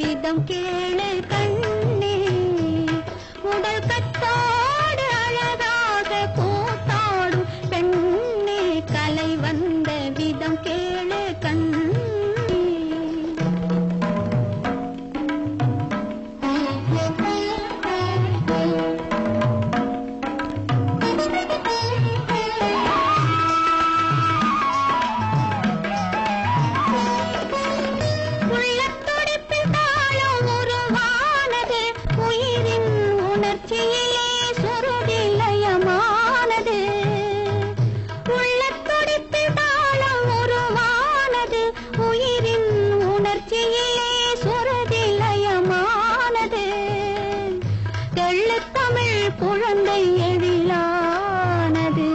விதம் கேளு கண்ணே உடல் கட்டோடு அழகாக கூத்தாடும் பெண்ணே கலை வந்த விதம் கேளு கண்ணே குழந்தை எழிலானது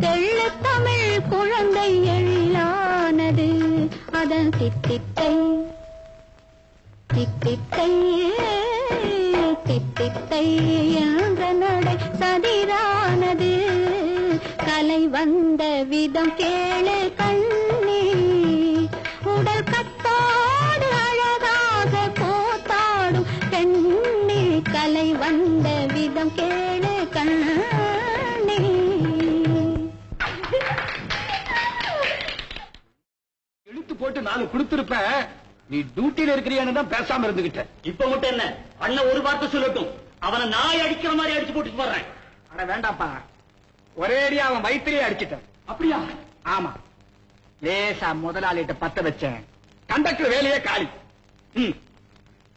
தெள்ளு தமிழ் குழந்தை எழிலானது அதன் தித்தித்தை தித்தித்தை தித்தித்தை என்ற நடை சதிரானது கலை வந்த விதம் கேளு கண்ணே உடல் கத்தோடு அழகாக கூத்தாடும் பெண்ணே கலை வந்த விதம் கேளு கண்ணே இழுத்து போட்டு நாலு கொடுத்திருப்ப நீ டியூட்டியில இருக்கிறியான்னு தான் பேசாம இருந்துகிட்ட. இப்ப மட்டும் என்ன அண்ணன் ஒரு வார்த்தை சொல்லட்டும் அவனை நாய் அடிக்கிற மாதிரி அடிச்சு போட்டு போடுறேன். அட வேண்டாப்பா ஒரே அடியா அவன் வயிற்றிலே அடிச்சிட்டேன். அப்படியா? ஆமா லேசா முதலாளிட்ட பத்த வச்சேன். கண்டக்டர் வேலையே காலி.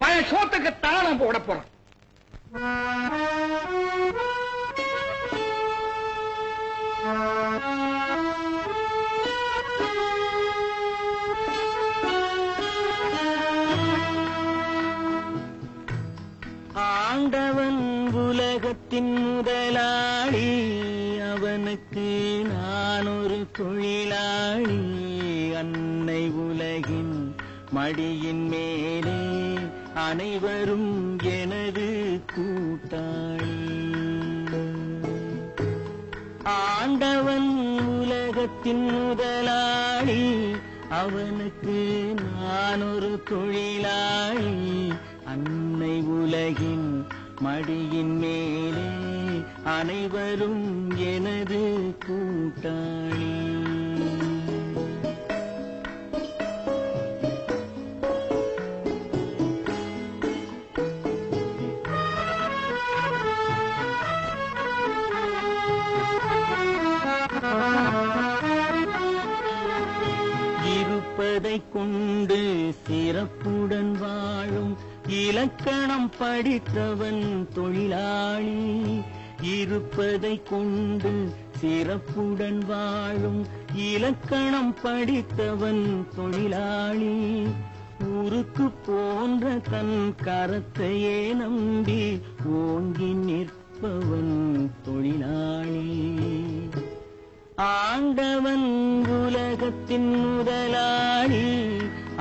பழைய சோத்துக்கு தாளம் போட போறேன். ஆண்டவன் உலகத்தின் முதலாளி அவனுக்கு நான் ஒரு தொழிலாளி அன்னை உலகின் மடியின் மேலே அனைவரும் எனது கூட்டாளி ஆண்டவன் உலகத்தின் முதலாளி அவனுக்கு நான் ஒரு தொழிலாளி அன்னை உலகின் மடியின் மேலே அனைவரும் எனது கூட்டாளி இருப்பதை கொண்டு சிறப்புடன் வாழும் இலக்கணம் படித்தவன் தொழிலாளி இருப்பதை கொண்டு சிறப்புடன் வாழும் இலக்கணம் படித்தவன் தொழிலாளி ஊருக்கு போன்ற தன் கரத்தையே நம்பி ஓங்கி நிற்பவன் தொழிலாளி ஆண்டவன் உலகத்தின் முதலாளி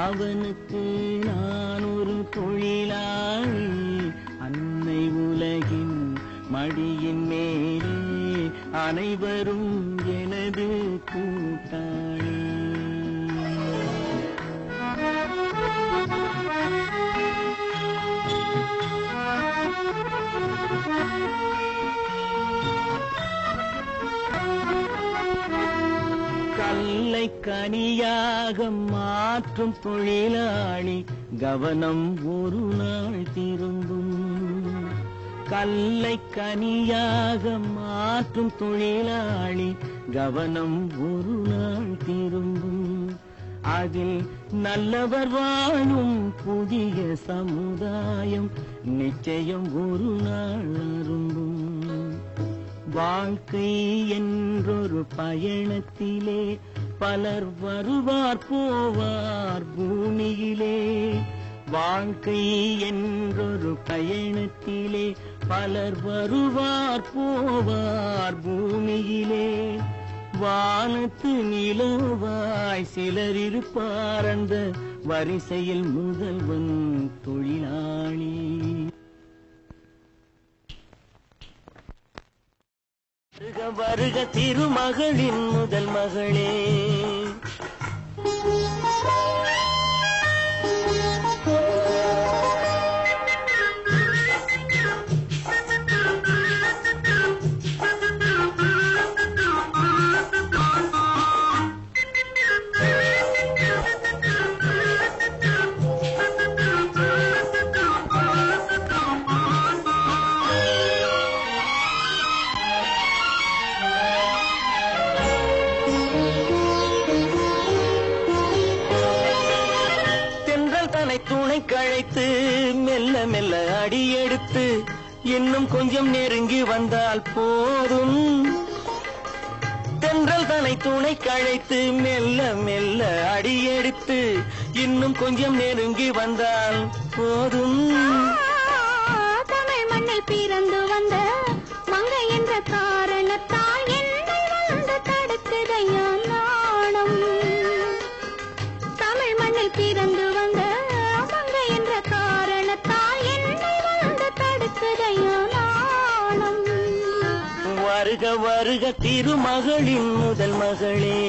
அவனுக்கு நான் ஒரு தொழிலாளி அன்னை உலகின் மடியின் மேலே அனைவரும் எனது கூட்டாளி கல்லை கனியாக மாற்றும் தொழிலாளி கவனம் ஒரு நாள் திரும்பும் கல்லை கனியாக மாற்றும் தொழிலாளி கவனம் ஒரு நாள் திரும்பும் அதில் நல்லவர் வாழும் புதிய சமுதாயம் நிச்சயம் ஒரு நாள் அரும்பும் வாழ்க்கை என்றொரு பயணத்திலே பலர் வருவார் போவார் பூமியிலே வாழ்க்கை என்றொரு பயணத்திலே பலர் வருவார் போவார் பூமியிலே வானத்து நிலவாய் சிலர் இருப்பார் அந்த வரிசையில் முதல்வன் தொழிலாளி வருக வருக திருமகளின் முதல் மகளே துணை கழைத்து மெல்ல மெல்ல அடியெடுத்து இன்னும் கொஞ்சம் நெருங்கி வந்தால் போதும். தென்றல் தனை துணை கழைத்து மெல்ல மெல்ல அடியெடுத்து இன்னும் கொஞ்சம் நெருங்கி வந்தால் போதும். தமிழ் மண்ணில் பிறந்து வந்த மங்கை என்ற காரணத்தால் என்னை வந்து தடுக்குதையா நாணம். தமிழ் மண்ணில் பிறந்து வந்த மங்கை என்ற காரணத்தால் என்னை வந்து தடுக்குதையா நாணம். வருக வருக திருமகளின் முதல் மகளே.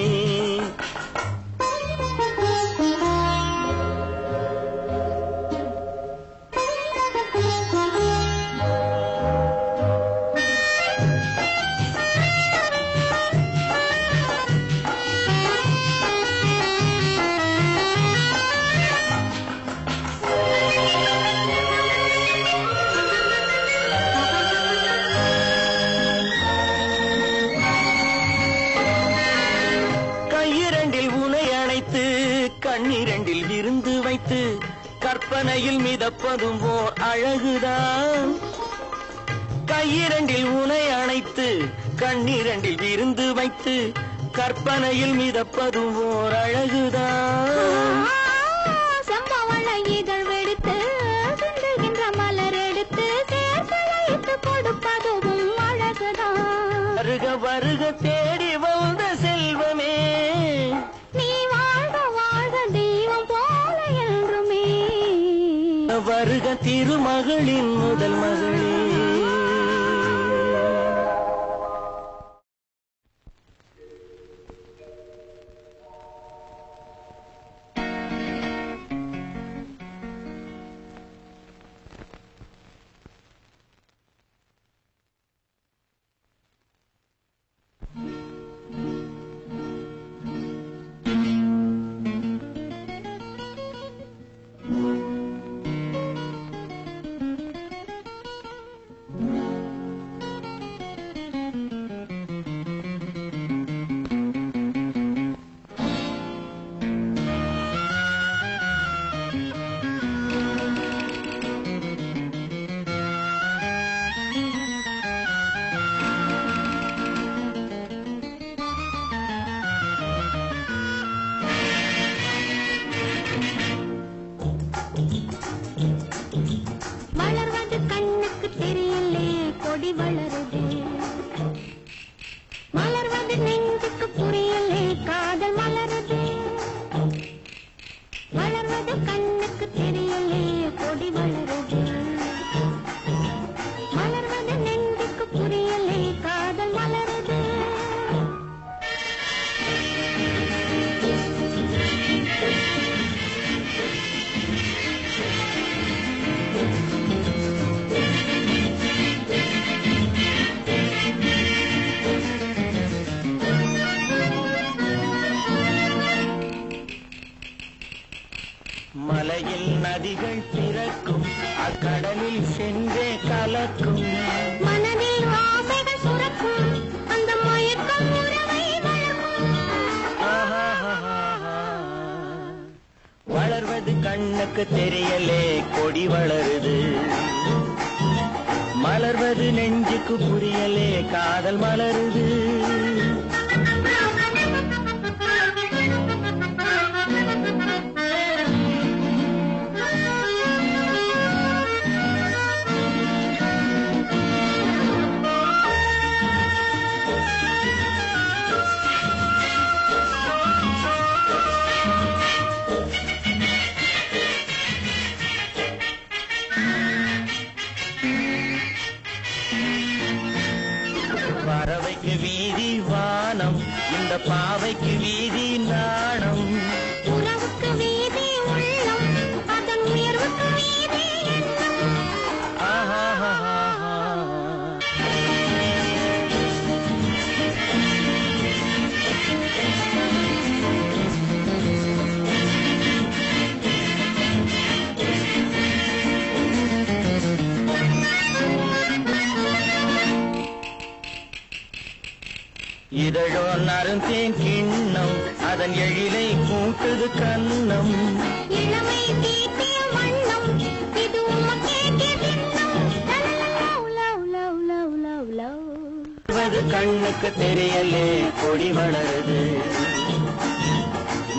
கண்ணிரண்டில் விருந்து வைத்து கற்பனையில் மிதப்பதும் ஓர் அழகுதான். கையிரண்டில் உனை அணைத்து கண்ணிரண்டில் விருந்து வைத்து கற்பனையில் மிதப்பதும் ஓர் அழகுதான். சம்பவள இதழ் வெடித்து சிந்துகின்ற மலர் எடுத்து சேர்த்து வைத்து கொடுப்பதும் அழகுதான். வருக வருக தேடி வந்த செல்வமே, நீ வாழ்க வாழ்க தெய்வம் போல என்றுமே. வருக திருமகளின் முதல் மகளே. வளர்வது கண்ணுக்கு தெரியலே கொடி வளருது, மலர்வது நெஞ்சுக்கு புரியலே காதல் மலருது. வளர்வது கண்ணுக்கு தெரியலே கொடி வளருது, மலர்வது நெஞ்சுக்கு புரியலே காதல் மலருது. மலையில் நதிகள் பிறக்கும், அக்கடலில் சென்றே கலக்கும். மனதில் ஆசைகள் சுரக்கும், அந்த மயக்கம் உறவை வளர்க்கும். வளர்வது கண்ணுக்கு தெரியலே கொடி வளருது, மலர்வது நெஞ்சுக்கு புரியலே காதல் மலருது. பறவைக்கு வீதி வானம், இந்த பாவைக்கு வீதி நாணம். உறவுக்கு வீதி உள்ளம், அதன் உயர்வுக்கு வீதி எண்ணம். இதழோ நறுந்தேன் கிண்ணம், அதன் எழிலை கூட்டுது கண்ணம். இளமை தீட்டிய மண் கண்ணுக்கு தெரியலே கொடி வளருது,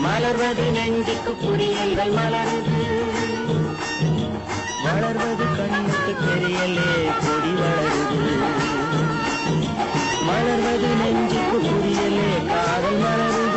மலர்வது நெஞ்சுக்கு புரியல்கள் மலருது, வளர்வது கண்ணுக்கு தெரியலே கொடி வளருது, மலர்வது நெஞ்சுக்கு புரியலே காதல் மலருது.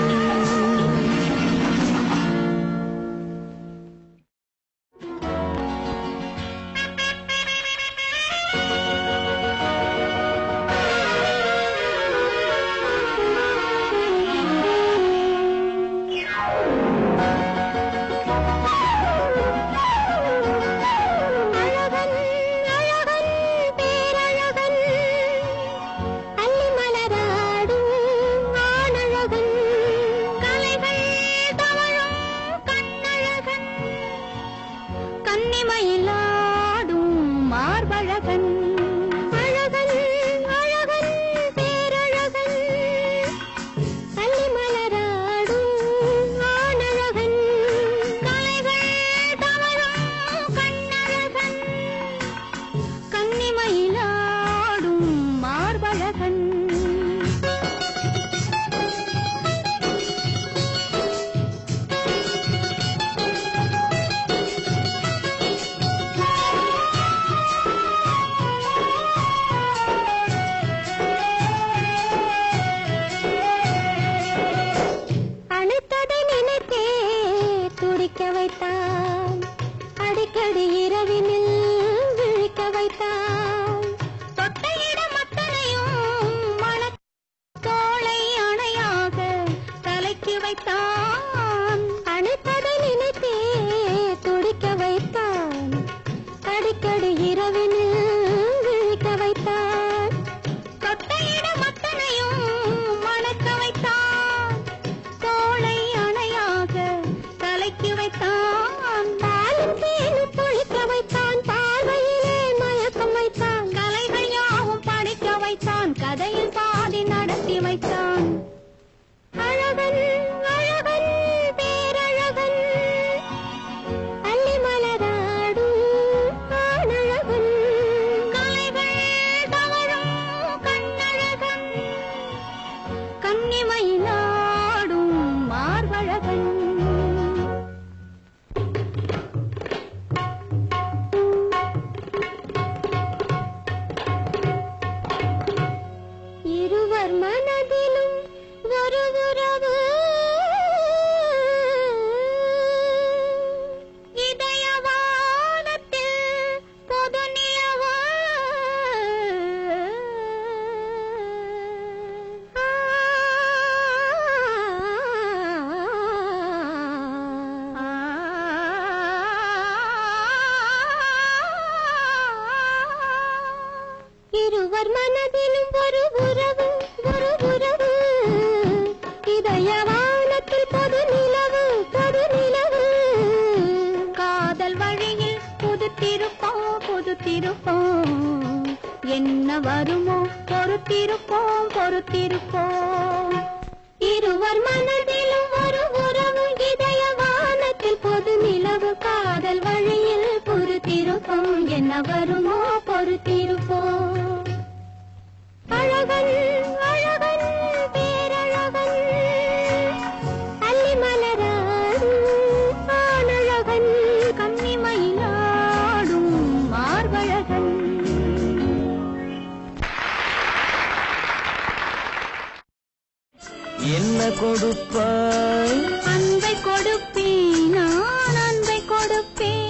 என்ன கொடுப்பாய்? அன்பை கொடுப்பேன், நான் அன்பை கொடுப்பேன்.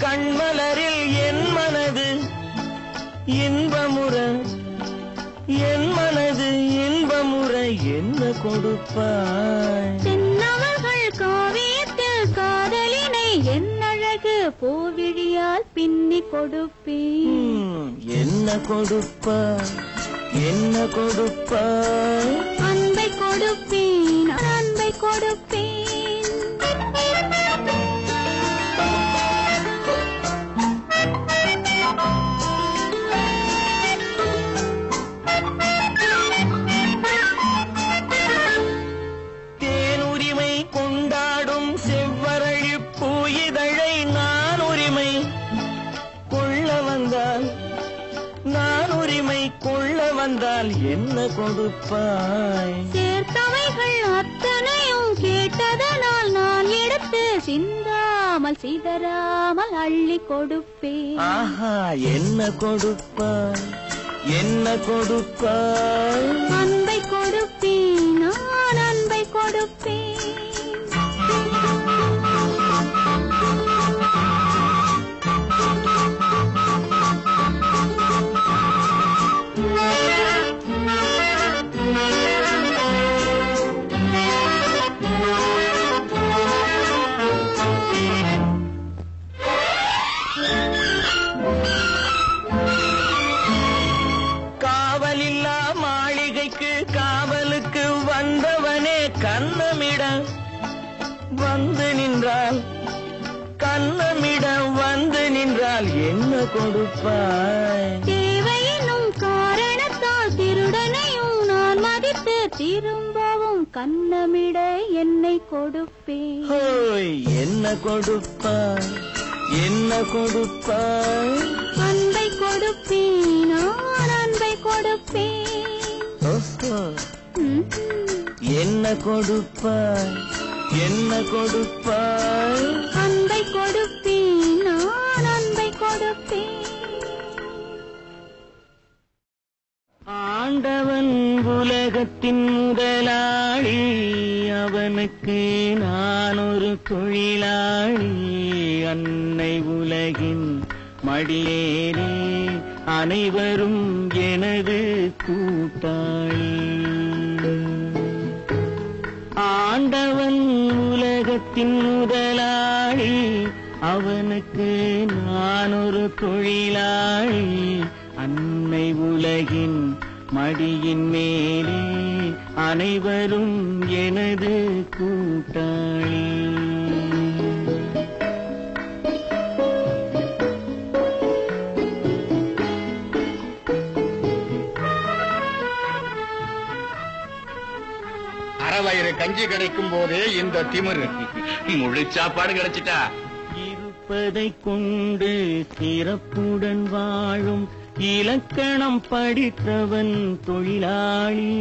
கண்மலரில் என் மனது இன்பமுற, என் மனது இன்பமுற என்ன கொடுப்பாய்? தென்னவர்கள் காவியத்தில் காதலினை என் அழகு பூவிழியால் பின்னி கொடுப்பேன். என்ன கொடுப்பாய்? என்ன கொடுப்பாய்? அன்பை கொடுப்பேன். கொடுப்பேன். தேனுரிமை கொண்டாடும் செவ்வரழி பூயிதழை நான் உரிமை கொள்ள வந்தால் என்ன கொடுப்பாய்? சேர்த்தவைகள் அத்தனையும் கேட்டதனால் நான் எடுத்து சிந்தாமல் சிதறாமல் அள்ளி கொடுப்பேன். ஆஹா, என்ன கொடுப்பாய்? என்ன கொடுப்பாய்? அன்பை கொடுப்பேன், நான் அன்பை கொடுப்பேன். காவலில்லா மாளிகைக்கு காவலுக்கு வந்தவனே கண்ணமிட வந்து நின்றால், கண்ணமிட வந்து நின்றால் என்ன கொடுப்பாய்? தேவையினும் காரணத்தால் திருடனையும் நான் மதித்து திரும்பவும் கண்ணமிட என்னை கொடுப்பேன். ஹோய், என்ன கொடுப்பாய்? என்ன கொடுப்பாய்? அன்பை கொடுப்பேன், நான் அன்பை கொடுப்பேன். ஓஹோ, என்ன கொடுப்பாய்? என்ன கொடுப்பாய்? அன்பை கொடுப்பேன், நான் அன்பை கொடுப்பேன். ஆண்டவன் உலகத்தின் முதலாளி, அவனுக்கு நான் ஒரு தொழிலாளி. அன்னை உலகின் மடியேறி அனைவரும் எனது கூட்டாளி. ஆண்டவன் உலகத்தின் முதலாளி, அவனுக்கு நான் ஒரு தொழிலாளி. அன்னை உலகின் மடியின் மேலே அனைவரும் எனது கூட்டாளி. அறவயிறு கஞ்சி கிடைக்கும் போதே இந்த திமிரு. முழு சாப்பாடு கிடைச்சிட்டா. இருப்பதை கொண்டு சிறப்புடன் வாழும் இலக்கணம் படித்தவன் தொழிலாளி.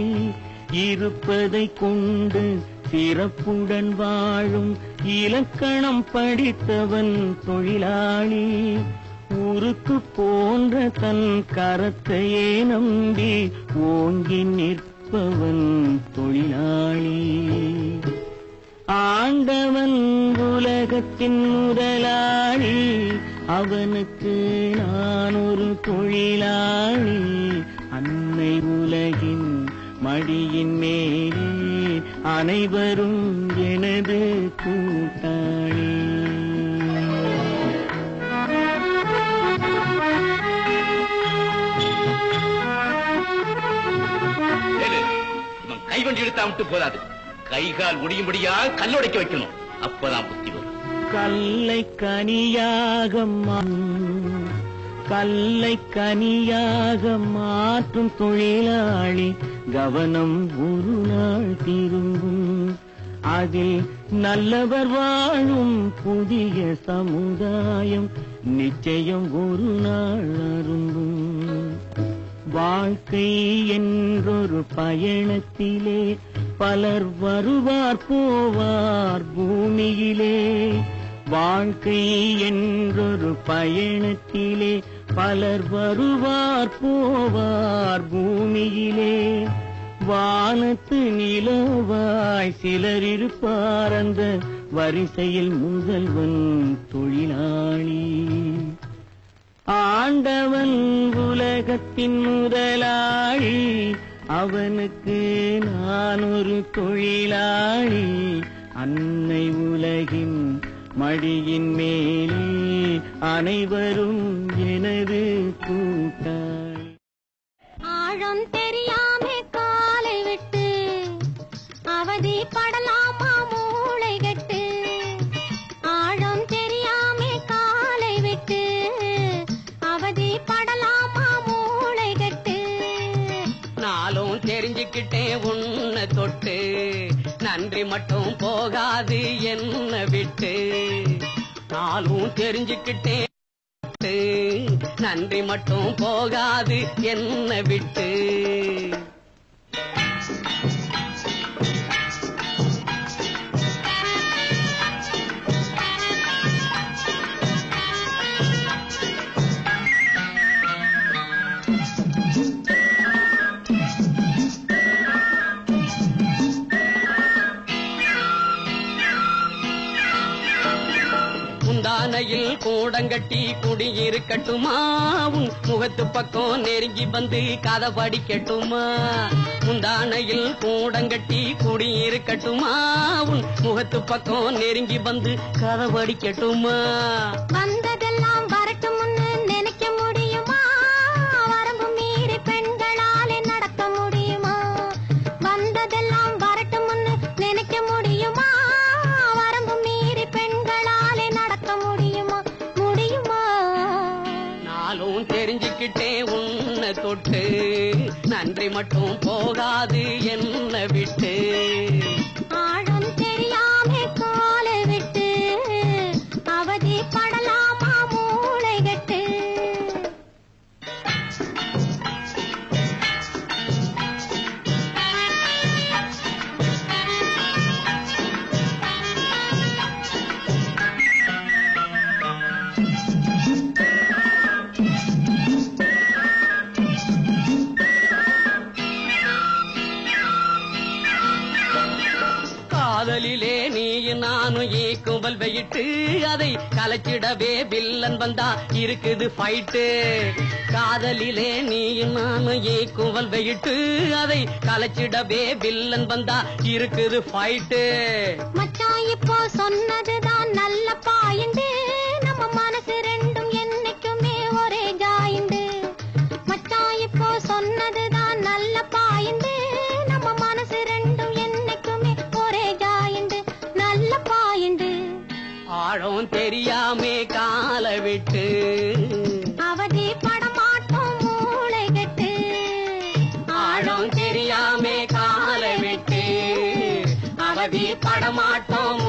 இருப்பதை கொண்டு சிறப்புடன் வாழும் இலக்கணம் படித்தவன் தொழிலாளி. உருக்கு போன்ற தன் கரத்தையே நம்பி ஓங்கி நிற்பவன் தொழிலாளி. ஆண்டவன் உலகத்தின் முதலாளி, அவனுக்கு நான் ஒரு தொழிலாளி. அன்னை உலகின் மடியின் மேலே அனைவரும் எனது கூட்டாளி. கைவண்டி எடுத்தா விட்டு போதாது, கைகால் முடியும்படியா கல்லுடைக்க வைக்கணும். அப்பதான் புத்தி வரும். கல்லை கனியாக கல்லை கனியாக மாற்றும் தொழிலாளி. கவனம் ஒரு நாள் திரும்பும், அதில் நல்லவர் வாழும் புதிய சமுதாயம் நிச்சயம் ஒரு நாள் அரும்பும். வாழ்க்கை என்றொரு பயணத்திலே பலர் வருவார் போவார் பூமியிலே. வாழ்க்கை என்றொரு பயணத்திலே பலர் வருவார் போவார் பூமியிலே. வானத்து நிலவாய் சிலர் இருப்பார், அந்த வரிசையில் முதல்வன் தொழிலாளி. ஆண்டவன் உலகத்தின் முதலாளி, அவனுக்கு நான் ஒரு தொழிலாளி. அன்னை உலகின் மடியின் மேலே அனைவரும் எனது கூட்டாளி. ஆழம் தெரியாம காலை விட்டு அவதி படலாமா? தெரிஞ்சுக்கிட்டேன் உன்னை தொட்டு நன்றி மட்டும் போகாது என்ன விட்டு நானும் தெரிஞ்சுக்கிட்டேன் நன்றி மட்டும் போகாது என்ன விட்டு முந்தானையில் கூடங்கட்டி குடியிருக்கட்டுமா உன் முகத்து பக்கம் நெருங்கி வந்து கதை படிக்கட்டுமா முந்தானையில் கூடங்கட்டி குடியிருக்கட்டுமா உன் முகத்து பக்கம் நெருங்கி வந்து கதை படிக்கட்டுமா வந்ததெல்லாம் வரட்டும்னு நினைக்க முடியுமா வரம்பு மீறி பெண்களாலே நடக்க முடியுமா வந்ததெல்லாம் வரட்டும்னு நினைக்க முடியுமா வரம்பு மீறி பெண்களாலே நடக்க முடியுமா முடியுமா நானும் தெரிஞ்சுக்கிட்டேன் உன்னை தொட்டு நன்றி மட்டும் போகாது என்ன விட்டு ஆழம் தெரியாம காலை விட்டு அவதி படலாமா மூளை கட்டு காதலிலே நீ நானும் கும்பல் வையிட்டு அதை கலைச்சிடவே வில்லன் வந்தா இருக்குது ஃபைட்டு காதலிலே நீ நானும் கும்பல் வையிட்டு அதை கலைச்சிடவே வில்லன் வந்தா இருக்குது ஃபைட்டு மச்சான் இப்போ சொன்னதுதான் நல்ல பாயிண்டு நம்ம மனசு ரெண்டும் என்னைக்குமே ஒரே ஜாயிண்டு மச்சான் இப்போ சொன்னதுதான் நல்ல பாயிண்டு நம்ம மனசு ரெண்டும் என்னைக்குமே ஒரே ஜாயிண்டு நல்ல பாயிண்டு ஆழம் தெரியாமே காலை விட்டு அவதி படமாட்டோம் மூளை கட்டு ஆழம் தெரியாமே காலை விட்டு அவதி படமாட்டோம்